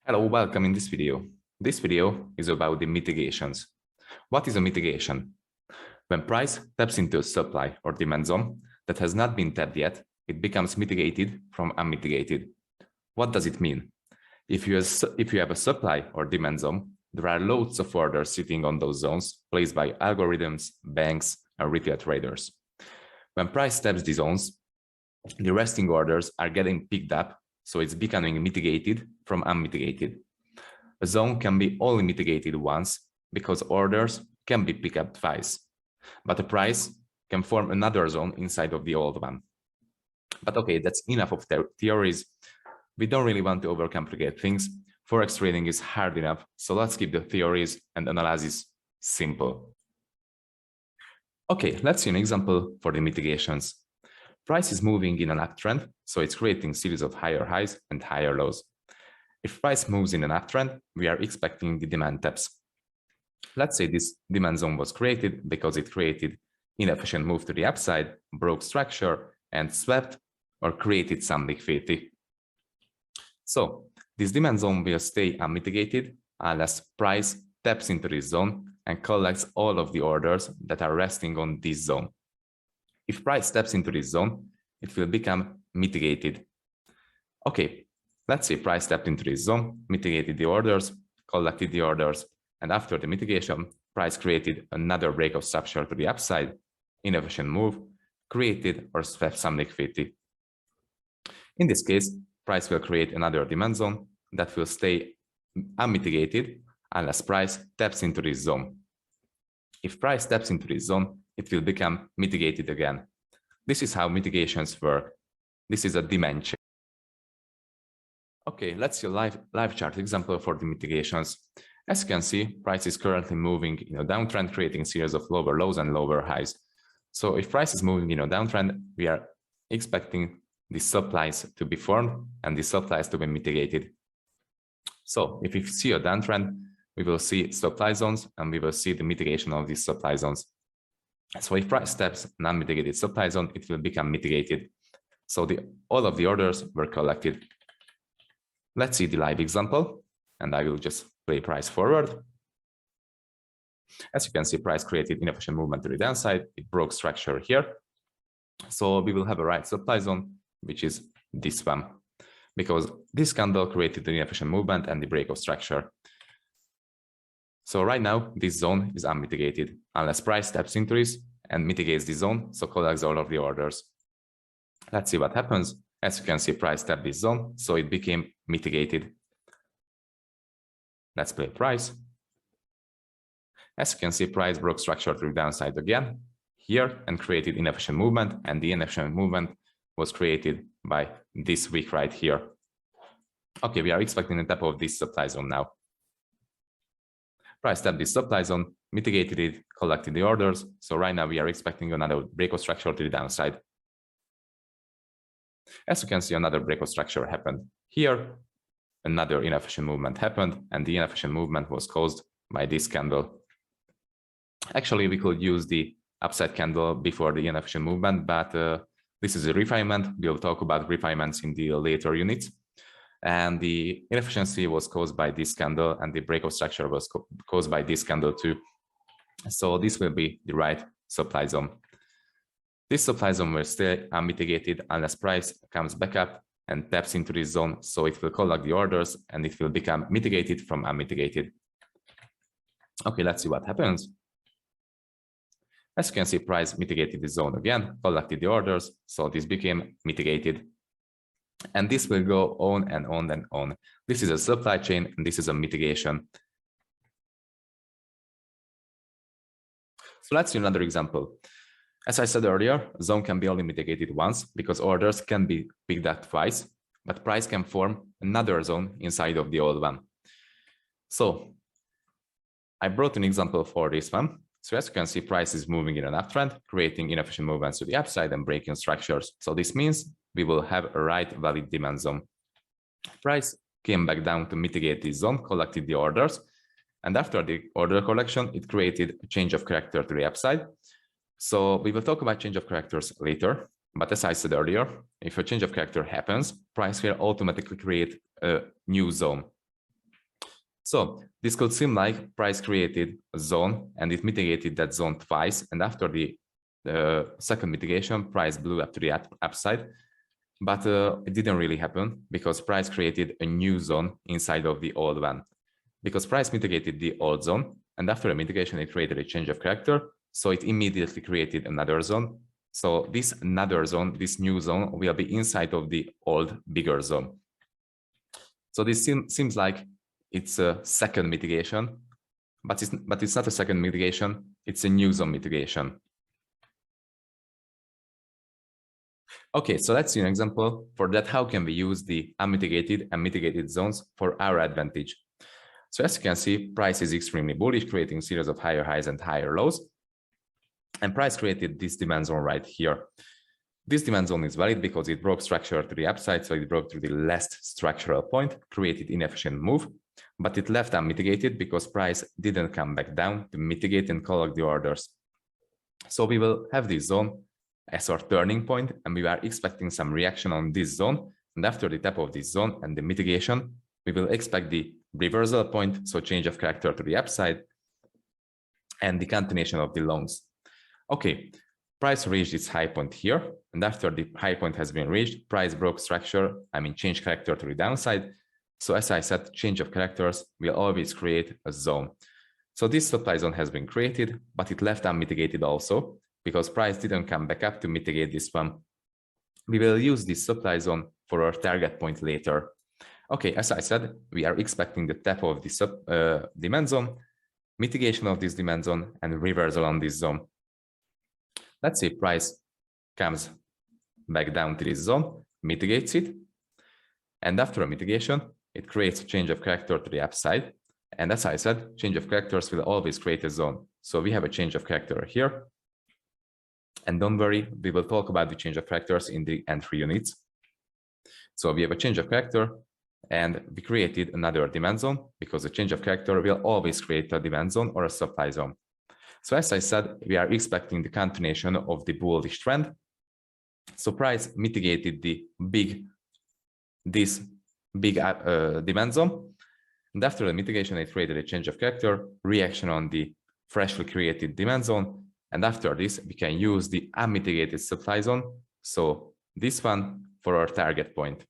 Hello, welcome in this video. This video is about the mitigations. What is a mitigation? When price taps into a supply or demand zone that has not been tapped yet, it becomes mitigated from unmitigated. What does it mean? If you have a supply or demand zone, there are loads of orders sitting on those zones placed by algorithms, banks, and retail traders. When price taps the zones, the resting orders are getting picked up, so it's becoming mitigated from unmitigated. A zone can be only mitigated once because orders can be picked up twice, but a price can form another zone inside of the old one. But okay, that's enough of theories. We don't really want to overcomplicate things. Forex trading is hard enough, so let's keep the theories and analysis simple. Okay, let's see an example for the mitigations. Price is moving in an uptrend, so it's creating series of higher highs and higher lows. If price moves in an uptrend, we are expecting the demand taps. Let's say this demand zone was created because it created inefficient move to the upside, broke structure, and swept or created some liquidity. So this demand zone will stay unmitigated unless price taps into this zone and collects all of the orders that are resting on this zone. If price steps into this zone, it will become mitigated. Okay, let's say price stepped into this zone, mitigated the orders, collected the orders, and after the mitigation, price created another break of structure to the upside, inefficient move, created or swept some liquidity. In this case, price will create another demand zone that will stay unmitigated unless price taps into this zone. If price taps into this zone, it will become mitigated again. This is how mitigations work. This is a demand chain. Okay, let's see a live chart example for the mitigations. As you can see, price is currently moving in a downtrend, creating a series of lower lows and lower highs. So if price is moving in a downtrend, we are expecting the supplies to be formed and the supplies to be mitigated. So if we see a downtrend, we will see supply zones and we will see the mitigation of these supply zones. So if price steps an unmitigated supply zone, it will become mitigated. So all of the orders were collected. Let's see the live example, and I will just play price forward. As you can see, price created inefficient movement to the downside. It broke structure here. So we will have a right supply zone, which is this one, because this candle created the inefficient movement and the break of structure. So right now, this zone is unmitigated unless price steps into this and mitigates the zone, so collects all of the orders. Let's see what happens. As you can see, price tapped this zone, so it became mitigated. Let's play price. As you can see, price broke structure to the downside again here and created inefficient movement, and the inefficient movement was created by this wick right here. Okay, we are expecting the tap of this supply zone now. Price tapped this supply zone, mitigated it, collected the orders. So right now we are expecting another break of structure to the downside. As you can see, another break of structure happened here. Another inefficient movement happened, and the inefficient movement was caused by this candle. Actually, we could use the upside candle before the inefficient movement, but this is a refinement. We'll talk about refinements in the later units. And the inefficiency was caused by this candle, and the break of structure was caused by this candle too. So this will be the right supply zone. This supply zone will stay unmitigated unless price comes back up and taps into this zone, so it will collect the orders and it will become mitigated from unmitigated. Okay, let's see what happens. As you can see, price mitigated the zone again, collected the orders, so this became mitigated. And this will go on and on and on. This is a supply chain, and this is a mitigation. So let's see another example. As I said earlier, a zone can be only mitigated once because orders can be picked up twice, but price can form another zone inside of the old one. So I brought an example for this one. So as you can see, price is moving in an uptrend, creating inefficient movements to the upside and breaking structures. So this means we will have a right valid demand zone. Price came back down to mitigate this zone, collected the orders, and after the order collection, it created a change of character to the upside. So we will talk about change of characters later, but as I said earlier, if a change of character happens, price will automatically create a new zone. So this could seem like price created a zone and it mitigated that zone twice. And after the second mitigation, price blew up to the upside. But it didn't really happen because price created a new zone inside of the old one. Because price mitigated the old zone, and after a mitigation, it created a change of character. So it immediately created another zone. So this another zone, this new zone, will be inside of the old bigger zone. So this seems like it's a second mitigation, but it's not a second mitigation, it's a new zone mitigation. Okay, so let's see an example for that. How can we use the unmitigated and mitigated zones for our advantage? So as you can see, price is extremely bullish, creating a series of higher highs and higher lows. And price created this demand zone right here. This demand zone is valid because it broke structure to the upside, so it broke through the last structural point, created inefficient move, but it left unmitigated because price didn't come back down to mitigate and collect the orders. So we will have this zone as our turning point, and we are expecting some reaction on this zone. And after the tap of this zone and the mitigation, we will expect the reversal point, so change of character to the upside, and the continuation of the longs. Okay, price reached its high point here, and after the high point has been reached, price broke structure, change character to the downside. So as I said, change of characters will always create a zone. So this supply zone has been created, but it left unmitigated also, because price didn't come back up to mitigate this one. We will use this supply zone for our target point later. Okay, as I said, we are expecting the tap of this demand zone, mitigation of this demand zone, and reversal on this zone. Let's say price comes back down to this zone, mitigates it, and after a mitigation, it creates a change of character to the upside. And as I said, change of characters will always create a zone. So we have a change of character here. And don't worry, we will talk about the change of characters in the entry units. So we have a change of character, and we created another demand zone because the change of character will always create a demand zone or a supply zone. So as I said, we are expecting the continuation of the bullish trend. So price mitigated this big demand zone. And after the mitigation, it created a change of character, reaction on the freshly created demand zone. And after this, we can use the unmitigated supply zone. So this one for our target point.